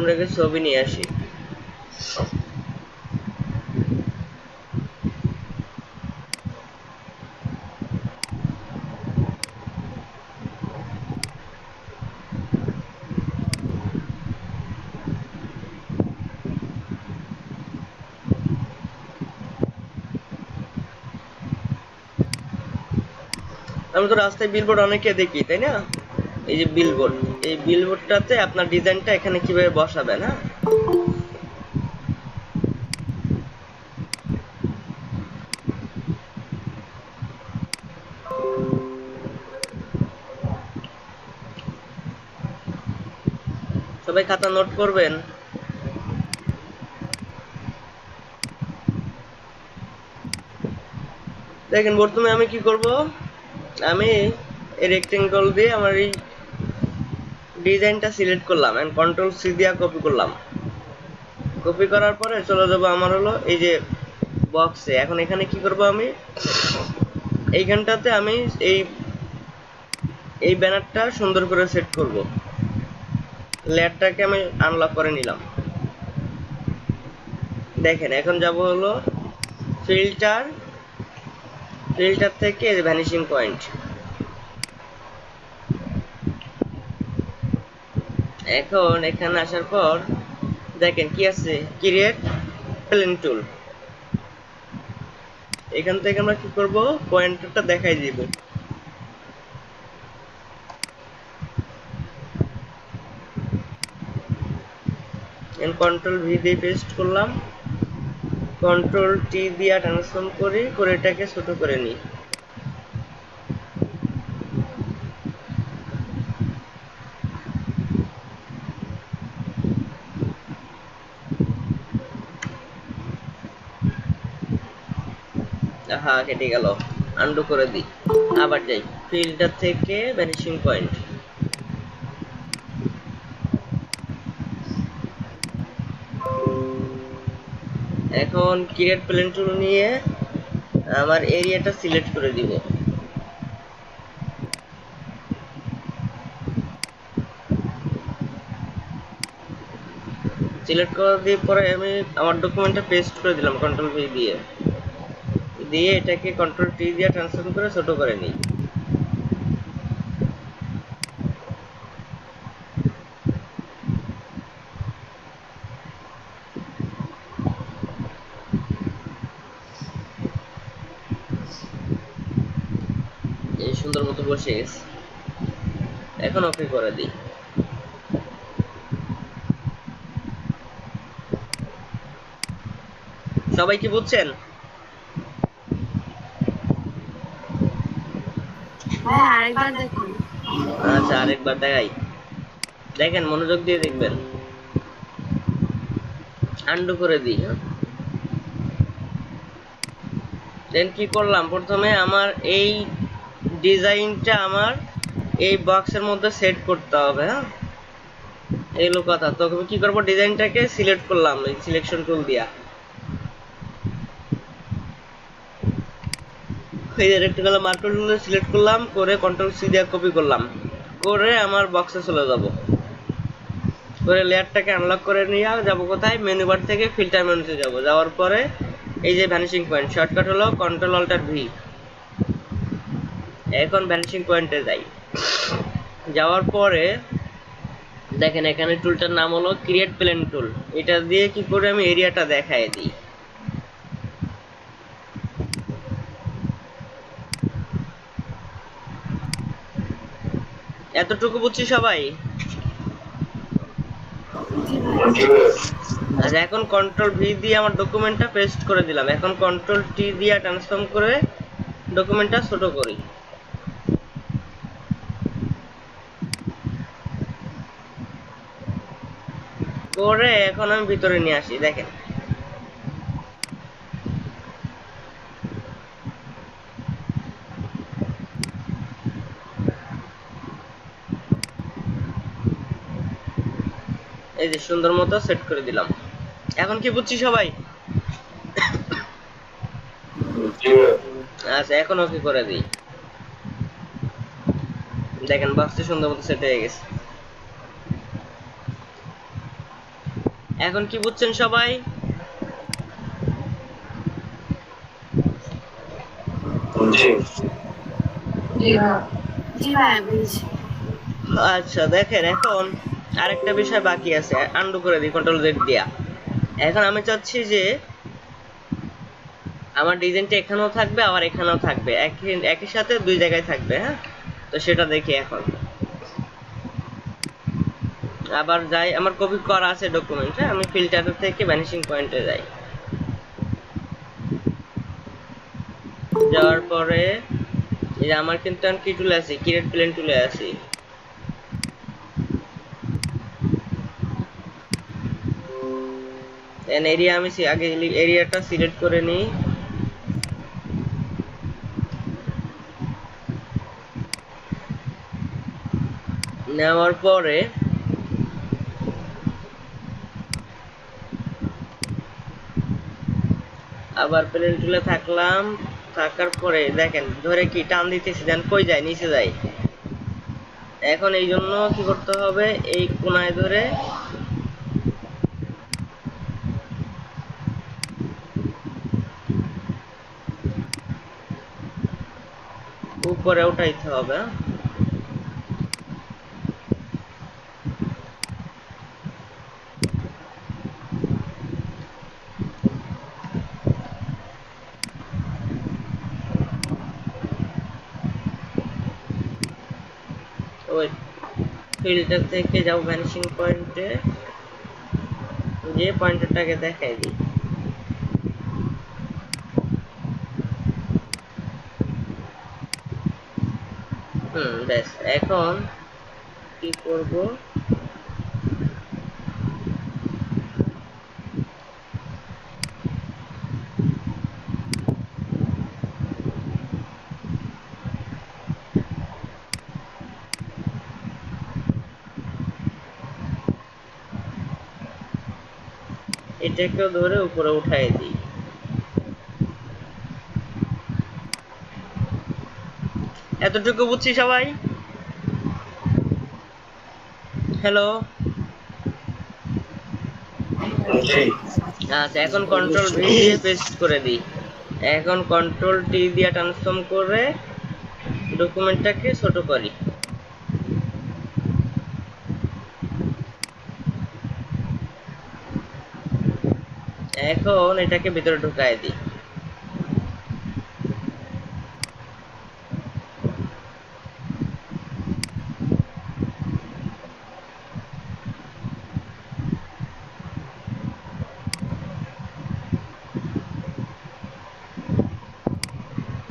আমরা একটা ছবি নিয়ে আসি। আমরা তো রাস্তায় বিলবোর্ড অনেকে দেখি, তাই না? এই যে বিলবোর্ড, এই বিলবোর্ডটাতে আপনার ডিজাইনটা এখানে কিভাবে বসাবেন, হ্যাঁ? সবাই খাতা নোট করবেন। দেখেন প্রথমে আমি কি করব, আমি এই রেক্টেঙ্গল দিয়ে আমার এই ডিজাইনটা সিলেক্ট করলাম এন্ড কন্ট্রোল সি দিয়ে কপি করলাম। কপি করার পরে চলে যাব আমার হলো এই যে বক্সে। এখন এখানে কি করব, আমি এইখানটাতে আমি এই ব্যানারটা সুন্দর করে সেট করব। লেয়ারটাকে আমি আনলক করে নিলাম। দেখেন এখন যাব হলো ফিল্টার থেকে ভ্যানিশিং পয়েন্ট। এখন এখানে আসার পর দেখেন কি আছে, ক্রিয়েট প্লেন টুল। এখান থেকে আমরা কি করব, পয়েন্টারটা দেখাই দিব। কন্ট্রোল ভি দিয়ে পেস্ট করলাম, কন্ট্রোল টি দিয়ে ট্রান্সফর্ম করে এটাকে ছোট করে নিই। হ্যাঁ কেটে গেল, আন্ডু করে দিই। আবার যাই ফিল্টার থেকে ভ্যানিশিং পয়েন্ট। এখন ক্রিয়েট প্লেন টুল নিয়ে আমার এরিয়াটা সিলেক্ট করে দিব। সিলেক্ট করে দিয়ে পরে আমি আমার ডকুমেন্টটা পেস্ট করে দিলাম কন্ট্রোল ভি দিয়ে এটাকে কন্ট্রোল টি দিয়ে ট্রান্সফর্ম করে ছোট করে নিই। এই সুন্দর মতো বসে গেছে। এখন ওকে করে দিই। সবাই কি বুঝছেন? আরেকবার দেখুন। আচ্ছা আরেকবার দেখাই, দেখেন মনোযোগ দিয়ে দেখবেন। আন্ডু করে দিই। দেন কি করলাম, প্রথমে আমার এই ডিজাইনটা আমার এই বক্সের মধ্যে সেট করতে হবে। হ্যাঁ এইগুলো কথা। তো আমি কি করবো, ডিজাইনটাকে সিলেক্ট করলাম এই সিলেকশন টুল দিয়া। এই রেক্টেঙ্গুলার মার্কার টুল সিলেক্ট করলাম, করে কন্ট্রোল সি দিয়ে কপি করলাম, করে আমার বক্সে চলে যাব। করে লেয়ারটাকে আনলক করে নিয়ে যাব কোথায়, মেনু বার থেকে ফিল্টার মেনুতে যাব। যাওয়ার পরে এই যে ভ্যানিশিং পয়েন্ট, শর্টকাট হলো কন্ট্রোল অল্টার ভি। এখন ভ্যানিশিং পয়েন্টে যাই। যাওয়ার পরে দেখেন এখানে টুলটার নাম হলো ক্রিয়েট প্লেন টুল। এটা দিয়ে কি করে আমি এরিয়াটা দেখাই দিই। এতটুকু বুঝছি সবাই? আচ্ছা এখন কন্ট্রোল ভি দিয়ে আমার ডকুমেন্টটা পেস্ট করে দিলাম। এখন কন্ট্রোল টি দিয়ে ট্রান্সফর্ম করে ডকুমেন্টটা ছোট করি। করে এখন আমি ভিতরে নিয়ে আসি। দেখেন এই যে সুন্দর মতো সেট করে দিলাম। এখন কি বুঝছি সবাই? আচ্ছা এখন ওকে করে দিই। দেখেন বক্সটি সুন্দর মতো সেট হয়ে গেছে। এখন কি বুঝছেন সবাই? জি ভাই বুঝছি। আচ্ছা দেখেন, এখন আরেকটা বিষয় বাকি আছে, আন্ডু করে দিই কন্ট্রোল জেড দিয়া। এখন আমি চাচ্ছি যে আমার ডিজাইনটা এখানেও থাকবে আবার এখানেও থাকবে, একই সাথে দুই জায়গায় থাকবে। হ্যাঁ, তো সেটা দেখি। এখন আবার যাই, আমার কপি করা আছে ডকুমেন্টে, আমি ফিল্টার থেকে ভ্যানিশিং পয়েন্টে যাই। যাওয়ার পরে এই যে আমার কিন্তু আমি কি টুলে আছি, ক্রিয়েট প্লেন টুলে আছি। এরিয়া আমি আগে এরিয়াটা সিলেক্ট করে নিই। নেওয়ার পরে আবার প্লেন টুলে থাকলাম, থাকার পরে দেখেন ধরে কি টান দিতেছি, দেন কই যায়, নিচে যায়। এখন এই জন্য কি করতে হবে, এই কোনায় ধরে উপরে উঠাইতে হবে। ওই ফিল্টার থেকে যাও ভ্যানিশিং পয়েন্টে, যে পয়েন্টারটাকে দেখাই দিই। ব্যাস। এখন কি করব, এটাকেও ধরে উপরে উঠাই দিই। এতটুকু বুঝছি সবাই? হ্যালো। আচ্ছা, এখন কন্ট্রোল ভি দিয়ে পেস্ট করে দিই। এখন কন্ট্রোল টি দিয়ে ট্রান্সফর্ম করে ডকুমেন্টটাকে ছোট করি। এখন এটাকে ভিতরে ঢুকাই দিই।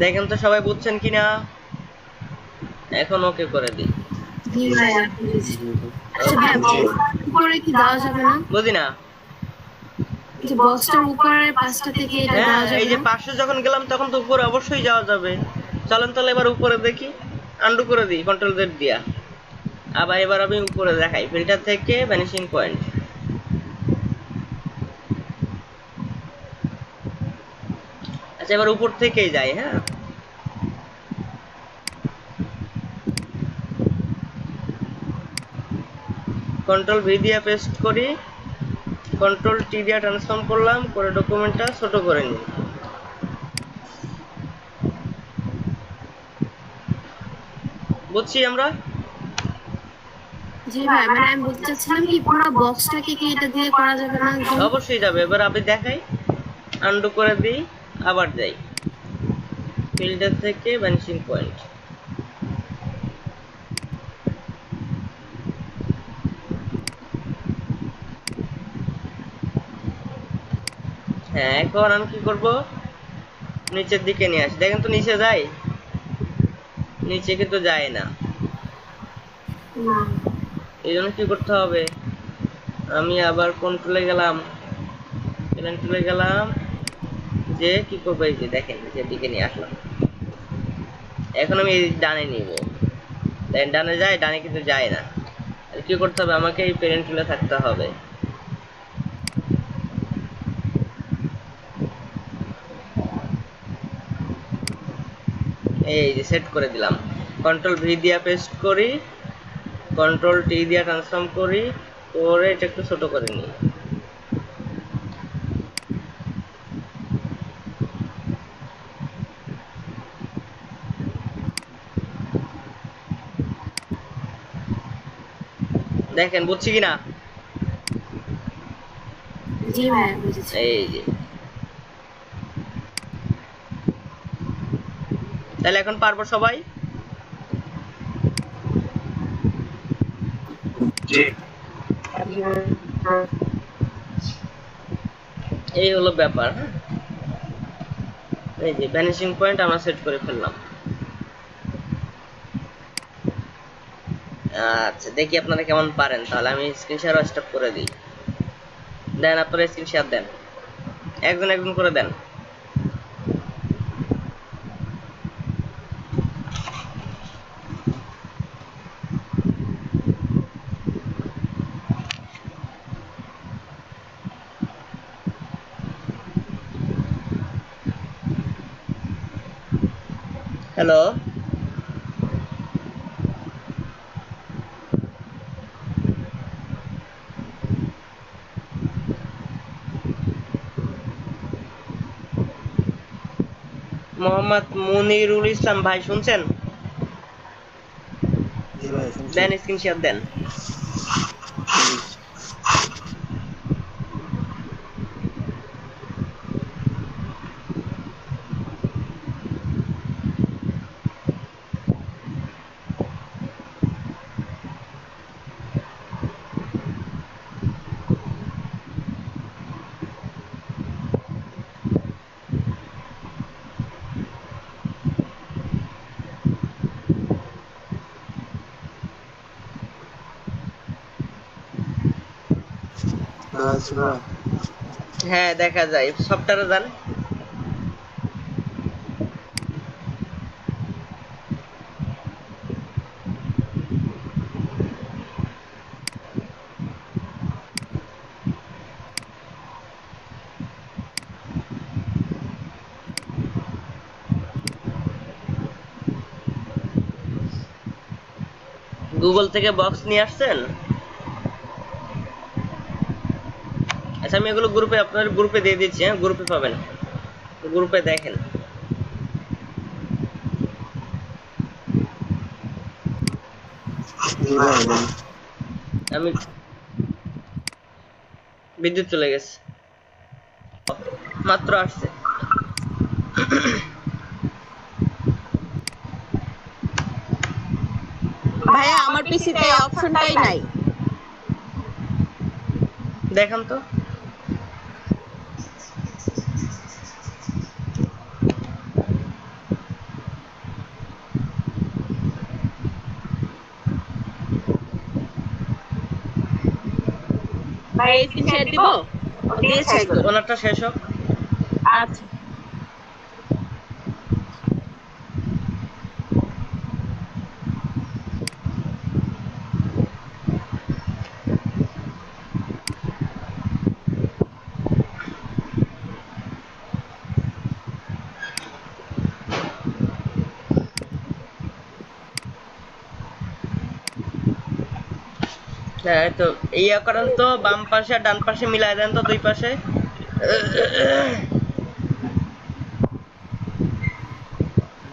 দেখেন তো সবাই বুঝছেন কিনা? এখন ওকে করে দিই। জি ভাই বুঝছি। আচ্ছা ভাই উপরে কি দেওয়া যাবে না? বুঝি না। যে বক্সটার উপরে পাঁচটা থেকে এটা হ্যাঁ, দেওয়া যাবে এই যে না? পাশে যখন গেলাম তখন তো উপরে অবশ্যই যাওয়া যাবে। চলেন তাহলে এবার উপরে দেখি, আন্ডু করে দিই কন্ট্রোল জেড দিয়া। আবার এবার আমি উপরে দেখাই, ফিল্টার থেকে ভ্যানিশিং পয়েন্ট। আচ্ছা, এবার উপর থেকেই যাই। হ্যাঁ, কন্ট্রোল ভি দিয়ে পেস্ট করি, কন্ট্রোল টি দিয়ে ট্রান্সফর্ম করলাম, করে ডকুমেন্টটা ছোট করে নিই। বুঝছি আমরা? জি ভাই মানে আমি বলতে চাচ্ছিলাম কি পুরো বক্সটাকে কি এটা দিয়ে করা যাবে না একদম? অবশ্যই যাবে। এবার আমি দেখাই, আন্ডু করে দিই, আবার যাই ফিল্টার থেকে ভ্যানিশিং পয়েন্ট। হ্যাঁ, এখন আমি কি করব, নিচের দিকে নিয়ে আসি। দেখেন তো নিচে যায়, নিচে কিন্তু যায় না। না। এই জন্য কি করতে হবে, আমি আবার কন্ট্রোলে গেলাম, প্লেন টুলে গেলাম, যে কি করবো, এই যে দেখেন নিচের দিকে নিয়ে আসলাম। এখন আমি এই ডানে নিব, ডানে যায়, ডানে কিন্তু যায় না। আর কি করতে হবে, আমাকে এই প্লেন টুলে থাকতে হবে। এই যে সেট করে দিলাম, কন্ট্রোল ভি দিয়ে পেস্ট করি, কন্ট্রোল টি দিয়ে ট্রান্সফর্ম করি, করে এটা একটু ছোট করে নিই। দেখেন বুঝছি কিনা? জি ভাইয়া বুঝেছি। এই যে তাহলে এখন পারবো সবাই? জি। এই হলো ব্যাপার। এই যে ভ্যানিশিং পয়েন্ট আমরা সেট করে ফেললাম। আচ্ছা দেখি আপনারা কেমন পারেন। তাহলে আমি স্ক্রিন শেয়ার স্টপ করে দিই। দেন আপনারা স্ক্রিন শেয়ার দেন, একজন একজন করে দেন। হ্যালো, মোহাম্মদ মুনিরুল ইসলাম ভাই শুনছেন? জি ভাই শুনছি। দেন স্ক্রিন শেয়ার দেন। আচ্ছা ভাই। হ্যাঁ দেখা যায়, সফটওয়্যারে যান। গুগল থেকে বক্স নিয়ে আসছেন? আচ্ছা আমি এগুলো গ্রুপে, আপনার গ্রুপে দিয়ে দিচ্ছি, হ্যাঁ গ্রুপে পাবেন, গ্রুপে দেখেন। জি ভাই বলেন। আমি বিদ্যুৎ চলে গেছে, মাত্র আসছে। ভাইয়া আমার পিসিতে এই অপশনটাই নাই। দেখান তো। ভাই স্ক্রিন শেয়ার দিব? দিয়েছে একজন। ওনারটা শেষ হোক। আচ্ছা হ্যাঁ তো ইয়া করেন তো, বাম পাশে আর ডান পাশে মিলাই দেন তো, দুই পাশে।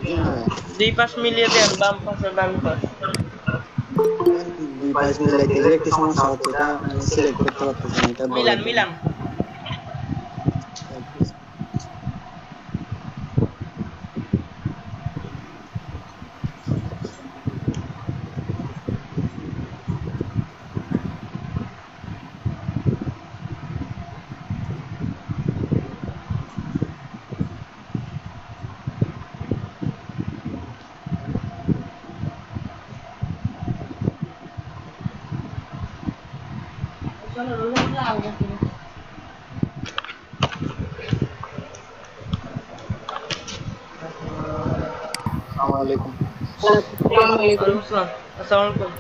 জি ভাই। দুই পাশ মিলিয়ে দেন, বাম পাশ আর ডান পাশ। দুই পাশ মিলাইতে গেলে একটু সমস্যা হচ্ছে, এটা মানে সিলেক্ট করতে পারতেছি না, এটা বড় মিলান এটা। মিলান। আসসালামু আলাইকুম। আসসালামু আলাইকুম। ওয়ালাইকুম আসসালাম। আসসালামু আলাইকুম।